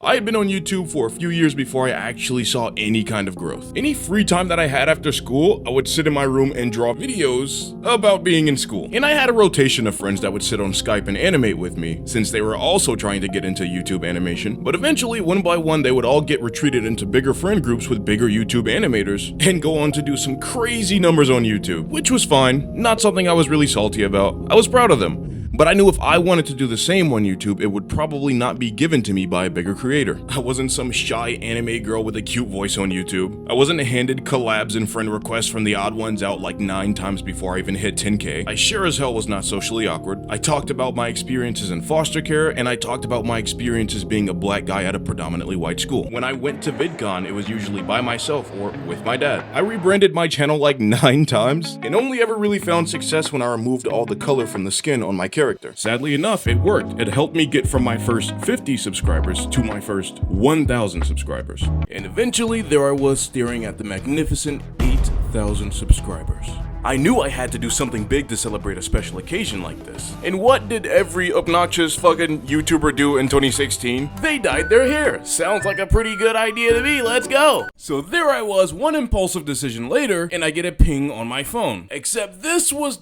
I had been on YouTube for a few years before I actually saw any kind of growth. Any free time that I had after school, I would sit in my room and draw videos about being in school. And I had a rotation of friends that would sit on Skype and animate with me, since they were also trying to get into YouTube animation. But eventually, one by one, they would all get retreated into bigger friend groups with bigger YouTube animators and go on to do some crazy numbers on YouTube, which was fine, not something I was really salty about. I was proud of them. But I knew if I wanted to do the same on YouTube, it would probably not be given to me by a bigger creator. I wasn't some shy anime girl with a cute voice on YouTube. I wasn't handed collabs and friend requests from the odd ones out like 9 times before I even hit 10k. I sure as hell was not socially awkward. I talked about my experiences in foster care, and I talked about my experiences being a black guy at a predominantly white school. When I went to VidCon, it was usually by myself or with my dad. I rebranded my channel like 9 times, and only ever really found success when I removed all the color from the skin on my character. Sadly enough, it worked. It helped me get from my first 50 subscribers to my first 1,000 subscribers. And eventually, there I was staring at the magnificent 8,000 subscribers. I knew I had to do something big to celebrate a special occasion like this. And what did every obnoxious fucking YouTuber do in 2016? They dyed their hair. Sounds like a pretty good idea to me, let's go. So there I was, one impulsive decision later, and I get a ping on my phone. Except this was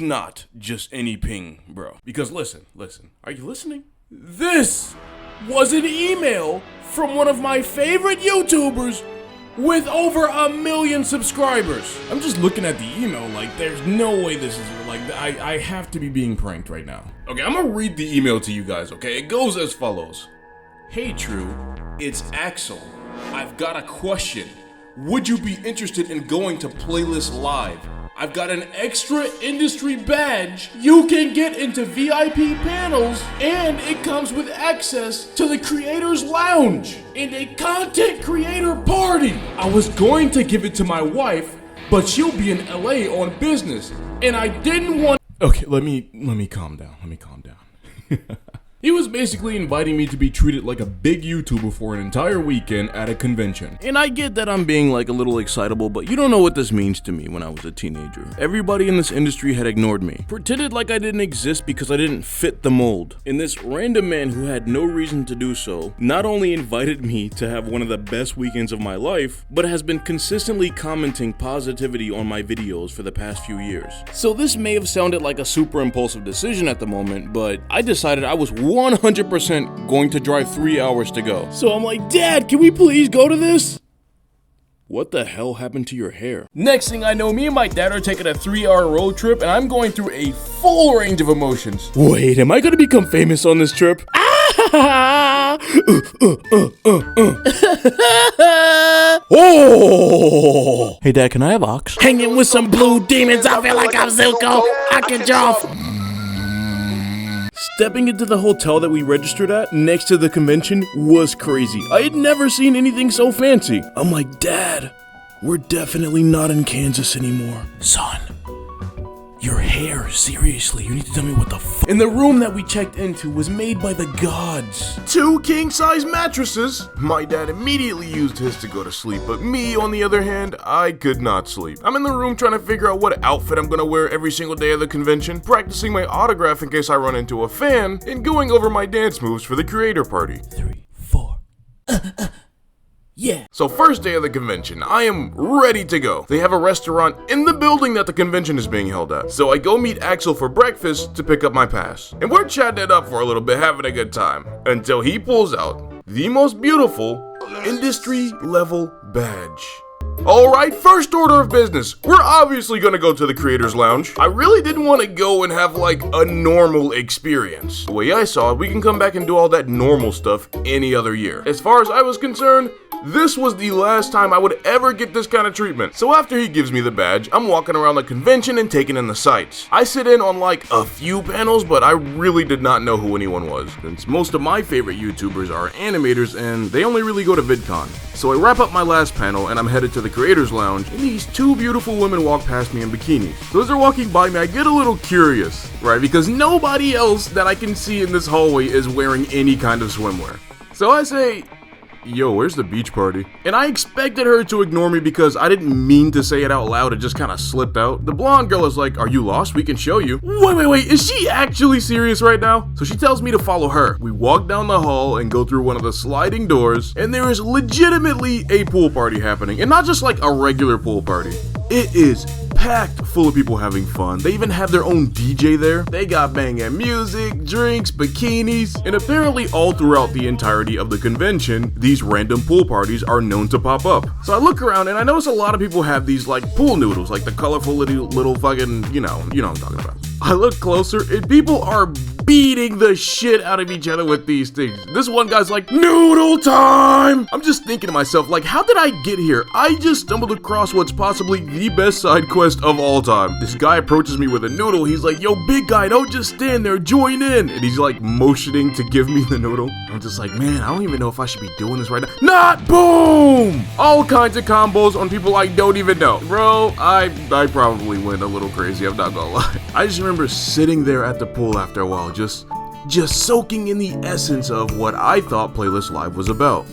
not just any ping, bro. Because listen, are you listening? This was an email from one of my favorite YouTubers with over 1 million subscribers. I'm just looking at the email like there's no way this is like, I have to be being pranked right now. Okay, I'm gonna read the email to you guys, okay? It goes as follows. Hey True, it's Axel. I've got a question. Would you be interested in going to Playlist Live? I've got an extra industry badge. You can get into VIP panels, and it comes with access to the Creators Lounge and a content creator party. I was going to give it to my wife, but she'll be in LA on business, and I didn't want. Okay, let me calm down. He was basically inviting me to be treated like a big YouTuber for an entire weekend at a convention. And I get that I'm being like a little excitable, but you don't know what this means to me when I was a teenager. Everybody in this industry had ignored me, pretended like I didn't exist because I didn't fit the mold. And this random man who had no reason to do so, not only invited me to have one of the best weekends of my life, but has been consistently commenting positivity on my videos for the past few years. So this may have sounded like a super impulsive decision at the moment, but I decided I was 100% going to drive 3 hours to go. So I'm like, Dad, can we please go to this? What the hell happened to your hair? Next thing I know, me and my dad are taking a 3-hour road trip, and I'm going through a full range of emotions. Wait, am I gonna become famous on this trip? Oh! Hey Dad, can I have ox? Hanging with some blue demons, I feel like I'm Zuko. I can draw. Stepping into the hotel that we registered at next to the convention was crazy. I had never seen anything so fancy. I'm like, Dad, we're definitely not in Kansas anymore. Son, your hair, seriously, you need to tell me what the fuck. And the room that we checked into was made by the gods. 2 king-size mattresses. My dad immediately used his to go to sleep, but me, on the other hand, I could not sleep. I'm in the room trying to figure out what outfit I'm gonna wear every single day of the convention, practicing my autograph in case I run into a fan, and going over my dance moves for the creator party. 3, 4. Yeah. So first day of the convention, I am ready to go. They have a restaurant in the building that the convention is being held at. So I go meet Axel for breakfast to pick up my pass. And we're chatting it up for a little bit, having a good time. Until he pulls out the most beautiful industry level badge. Alright, first order of business. We're obviously gonna go to the Creators Lounge. I really didn't want to go and have like a normal experience. The way I saw it, we can come back and do all that normal stuff any other year. As far as I was concerned, this was the last time I would ever get this kind of treatment. So after he gives me the badge, I'm walking around the convention and taking in the sights. I sit in on like a few panels, but I really did not know who anyone was, since most of my favorite YouTubers are animators and they only really go to VidCon. So I wrap up my last panel and I'm headed to the Creators Lounge, and these 2 beautiful women walk past me in bikinis. So as they're walking by me, I get a little curious, right? Because nobody else that I can see in this hallway is wearing any kind of swimwear. So I say, yo, where's the beach party? And I expected her to ignore me because I didn't mean to say it out loud. It just kind of slipped out. The blonde girl is like, are you lost? We can show you. Wait, is she actually serious right now? So she tells me to follow her. We walk down the hall and go through one of the sliding doors, and there is legitimately a pool party happening. And not just like a regular pool party. It is packed full of people having fun. They even have their own DJ there. They got banging music, drinks, bikinis, and apparently all throughout the entirety of the convention, these random pool parties are known to pop up. So I look around and I notice a lot of people have these like pool noodles, like the colorful little fucking, you know what I'm talking about. I look closer and people are beating the shit out of each other with these things. This one guy's like, noodle time! I'm just thinking to myself, like, how did I get here? I just stumbled across what's possibly the best side quest of all time. This guy approaches me with a noodle. He's like, yo, big guy, don't just stand there, join in. And he's like motioning to give me the noodle. I'm just like, man, I don't even know if I should be doing this right now. Not boom! All kinds of combos on people I don't even know. Bro, I probably went a little crazy, I'm not gonna lie. I just remember sitting there at the pool after a while, just soaking in the essence of what I thought Playlist Live was about.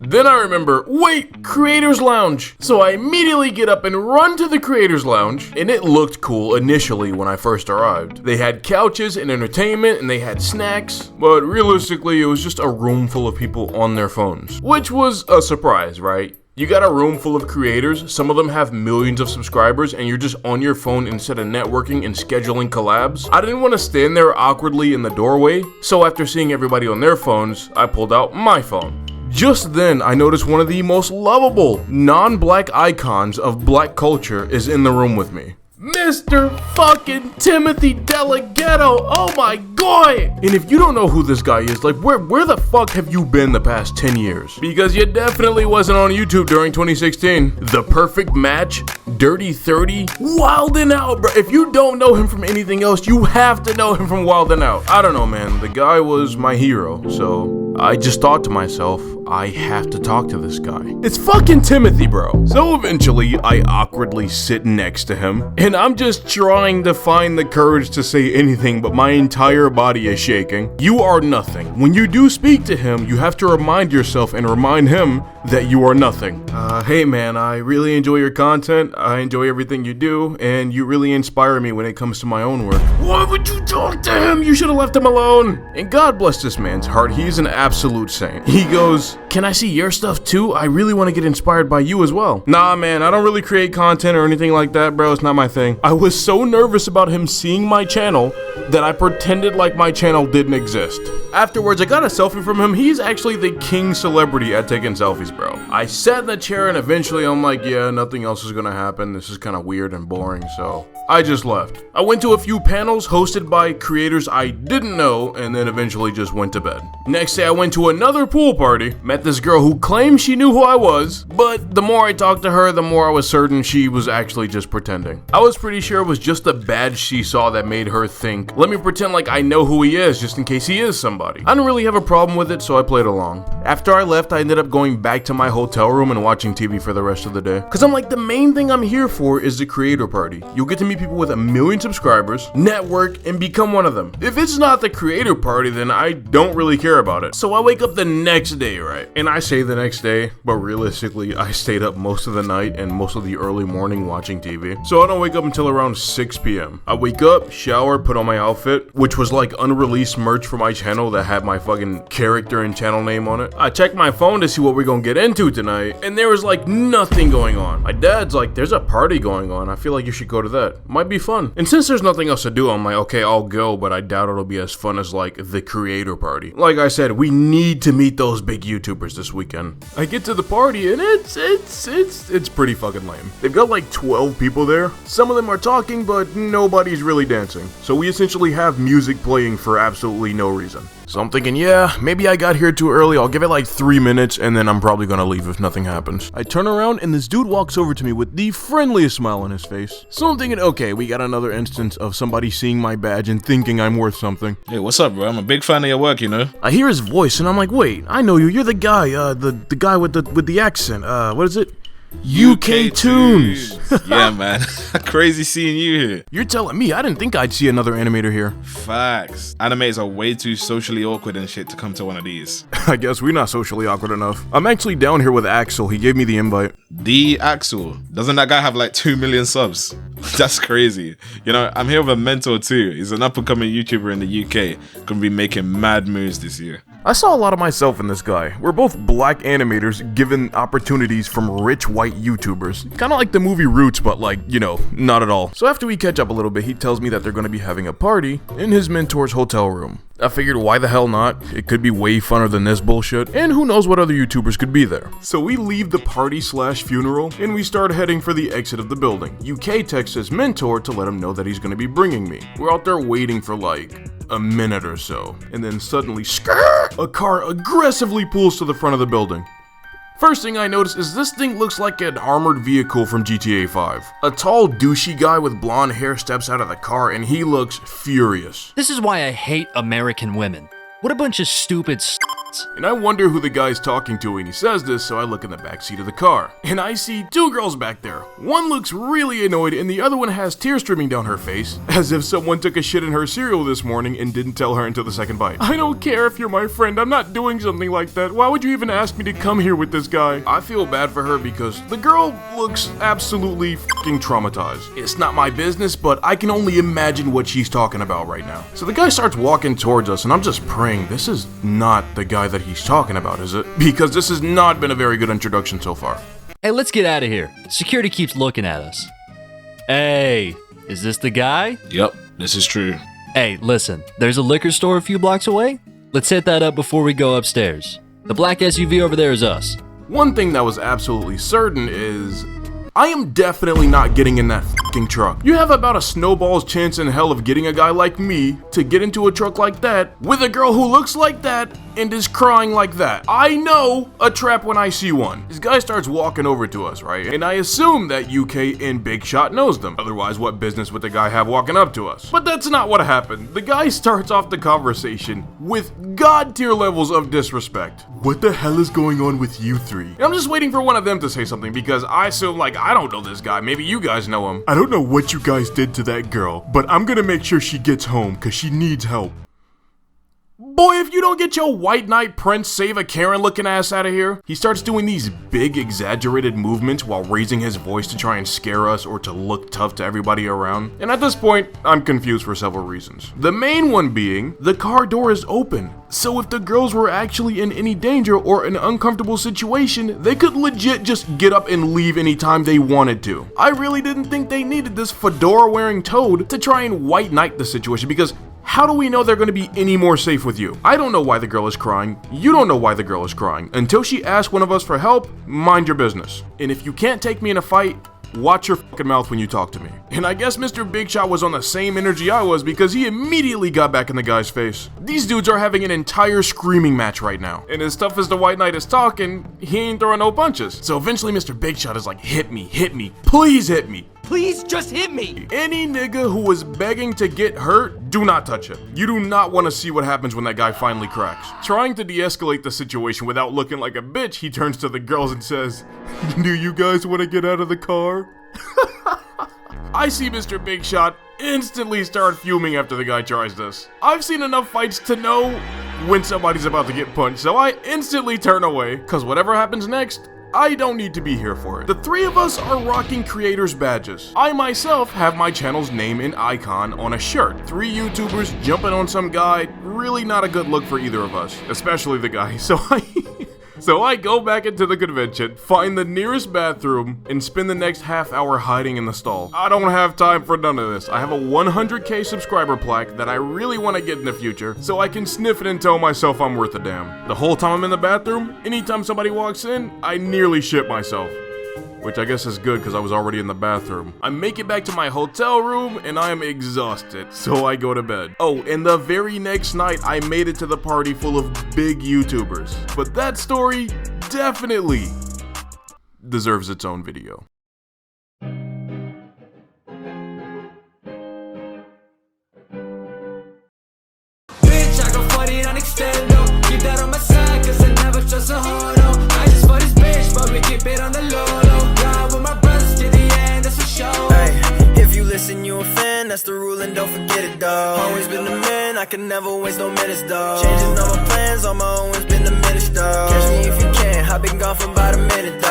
Then I remember, wait, Creators Lounge. So I immediately get up and run to the Creators Lounge, and it looked cool initially when I first arrived. They had couches and entertainment, and they had snacks, but realistically it was just a room full of people on their phones, which was a surprise, right? You got a room full of creators, some of them have millions of subscribers, and you're just on your phone instead of networking and scheduling collabs. I didn't want to stand there awkwardly in the doorway, so after seeing everybody on their phones, I pulled out my phone. Just then, I noticed one of the most lovable, non-black icons of black culture is in the room with me. Mr. fucking Timothy Delgado, oh my god! And if you don't know who this guy is, like where the fuck have you been the past 10 years? Because you definitely wasn't on YouTube during 2016. The Perfect Match, Dirty 30, Wild 'N Out, bro. If you don't know him from anything else, you have to know him from Wild 'N Out. I don't know, man, the guy was my hero, so I just thought to myself, I have to talk to this guy. It's fucking Timothy, bro. So eventually, I awkwardly sit next to him, and I'm just trying to find the courage to say anything, but my entire body is shaking. You are nothing. When you do speak to him, you have to remind yourself and remind him that you are nothing. Hey man, I really enjoy your content, I enjoy everything you do, and you really inspire me when it comes to my own work. Why would you talk to him? You should have left him alone. And God bless this man's heart, he's an absolute saint. He goes, can I see your stuff too? I really want to get inspired by you as well. Nah man, I don't really create content or anything like that, bro, it's not my thing. I was so nervous about him seeing my channel that I pretended like my channel didn't exist. Afterwards, I got a selfie from him. He's actually the king celebrity at taking selfies, bro. I sat in the chair and eventually I'm like, yeah, nothing else is gonna happen. This is kind of weird and boring, so I just left. I went to a few panels hosted by creators I didn't know and then eventually just went to bed. Next day, I went to another pool party, met this girl who claimed she knew who I was, but the more I talked to her, the more I was certain she was actually just pretending. I was pretty sure it was just a badge she saw that made her think, let me pretend like I know who he is just in case he is somebody. I don't really have a problem with it, so I played along. After I left, I ended up going back to my hotel room and watching TV for the rest of the day. Cause I'm like, the main thing I'm here for is the creator party. You'll get to meet people with 1 million subscribers, network, and become one of them. If it's not the creator party, then I don't really care about it. So I wake up the next day, right? And I say the next day, but realistically, I stayed up most of the night and most of the early morning watching TV. So I don't wake up until around 6 p.m. I wake up, shower, put on my outfit, which was like unreleased merch for my channel that had my fucking character and channel name on it. I checked my phone to see what we're gonna get into tonight, and there was like nothing going on. My dad's like, there's a party going on. I feel like you should go to that. Might be fun. And since there's nothing else to do, I'm like, okay, I'll go, but I doubt it'll be as fun as like the creator party. Like I said, we need to meet those big YouTubers this weekend. I get to the party and it's pretty fucking lame. They've got like 12 people there. Some of them are talking, but nobody's really dancing. So we essentially have music playing for absolutely no reason. So I'm thinking, yeah, maybe I got here too early. I'll give it like 3 minutes and then I'm probably gonna leave if nothing happens. I turn around and this dude walks over to me with the friendliest smile on his face. So I'm thinking, okay, we got another instance of somebody seeing my badge and thinking I'm worth something. Hey, what's up, bro? I'm a big fan of your work, you know? I hear his voice and I'm like, wait, I know you. You're the guy, the guy with the accent. What is it? UK Tunes. Yeah, man. Crazy seeing you here. You're telling me I didn't think I'd see another animator here. Facts. Animators are way too socially awkward and shit to come to one of these. I guess we're not socially awkward enough. I'm actually down here with Axel. He gave me the invite. The Axel. Doesn't that guy have like 2 million subs? That's crazy. You know, I'm here with a mentor too. He's an up-and-coming YouTuber in the UK. Gonna be making mad moves this year. I saw a lot of myself in this guy. We're both black animators given opportunities from rich white YouTubers. Kinda like the movie Roots, but like, you know, not at all. So after we catch up a little bit, he tells me that they're gonna be having a party in his mentor's hotel room. I figured why the hell not? It could be way funner than this bullshit, and who knows what other YouTubers could be there. So we leave the party slash funeral, and we start heading for the exit of the building. UK texts his mentor to let him know that he's gonna be bringing me. We're out there waiting for like a minute or so, and then suddenly, a car aggressively pulls to the front of the building. First thing I notice is this thing looks like an armored vehicle from GTA 5. A tall, douchey guy with blonde hair steps out of the car and he looks furious. This is why I hate American women. What a bunch of stupid And I wonder who the guy's talking to when he says this, so I look in the back seat of the car. And I see two girls back there. One looks really annoyed and the other one has tears streaming down her face, as if someone took a shit in her cereal this morning and didn't tell her until the second bite. I don't care if you're my friend, I'm not doing something like that. Why would you even ask me to come here with this guy? I feel bad for her because the girl looks absolutely fucking traumatized. It's not my business, but I can only imagine what she's talking about right now. So the guy starts walking towards us and I'm just praying this is not the guy that he's talking about, is it? Because this has not been a very good introduction so far. Hey, let's get out of here. Security keeps looking at us. Hey, is this the guy? Yep, this is true. Hey, listen, there's a liquor store a few blocks away. Let's hit that up before we go upstairs. The black SUV over there is us. One thing that was absolutely certain is I am definitely not getting in that fucking truck. You have about a snowball's chance in hell of getting a guy like me to get into a truck like that with a girl who looks like that and is crying like that. I know a trap when I see one. This guy starts walking over to us, right? And I assume that UK and Big Shot knows them. Otherwise, what business would the guy have walking up to us? But that's not what happened. The guy starts off the conversation with god tier levels of disrespect. What the hell is going on with you three? And I'm just waiting for one of them to say something because I assume like I don't know this guy. Maybe you guys know him. I don't know what you guys did to that girl, but I'm gonna make sure she gets home because she needs help. Boy, if you don't get your white knight Prince Save a Karen looking ass out of here. He starts doing these big exaggerated movements while raising his voice to try and scare us or to look tough to everybody around. And at this point, I'm confused for several reasons. The main one being, the car door is open. So if the girls were actually in any danger or an uncomfortable situation, they could legit just get up and leave anytime they wanted to. I really didn't think they needed this fedora wearing toad to try and white knight the situation because how do we know they're going to be any more safe with you? I don't know why the girl is crying. You don't know why the girl is crying. Until she asks one of us for help, mind your business. And if you can't take me in a fight, watch your fucking mouth when you talk to me. And I guess Mr. Big Shot was on the same energy I was because he immediately got back in the guy's face. These dudes are having an entire screaming match right now. And as tough as the White Knight is talking, he ain't throwing no punches. So eventually Mr. Big Shot is like, hit me, please hit me. Please just hit me! Any nigga who was begging to get hurt, do not touch him. You do not want to see what happens when that guy finally cracks. Trying to de-escalate the situation without looking like a bitch, he turns to the girls and says, do you guys want to get out of the car? I see Mr. Big Shot instantly start fuming after the guy tries this. I've seen enough fights to know when somebody's about to get punched, so I instantly turn away, cause whatever happens next, I don't need to be here for it. The three of us are rocking creators badges. I myself have my channel's name and icon on a shirt. 3 YouTubers jumping on some guy, really not a good look for either of us, especially the guy. So I go back into the convention, find the nearest bathroom, and spend the next half hour hiding in the stall. I don't have time for none of this. I have a 100k subscriber plaque that I really want to get in the future, so I can sniff it and tell myself I'm worth a damn. The whole time I'm in the bathroom, anytime somebody walks in, I nearly shit myself. Which I guess is good because I was already in the bathroom. I make it back to my hotel room and I am exhausted, so I go to bed. Oh, and the very next night I made it to the party full of big YouTubers. But that story definitely deserves its own video. Bitch, I got 40 on extendo. Keep that on my side, cause I never trust a hoe, no. I just for this bitch, but we keep it on the low, low. that's the rule and don't forget it, dawg. Always been the man, I can never waste no minutes, dawg. Changing all my plans, on my own, it's been the minutes, dawg. Catch me if you can, I've been gone for about a minute, dawg.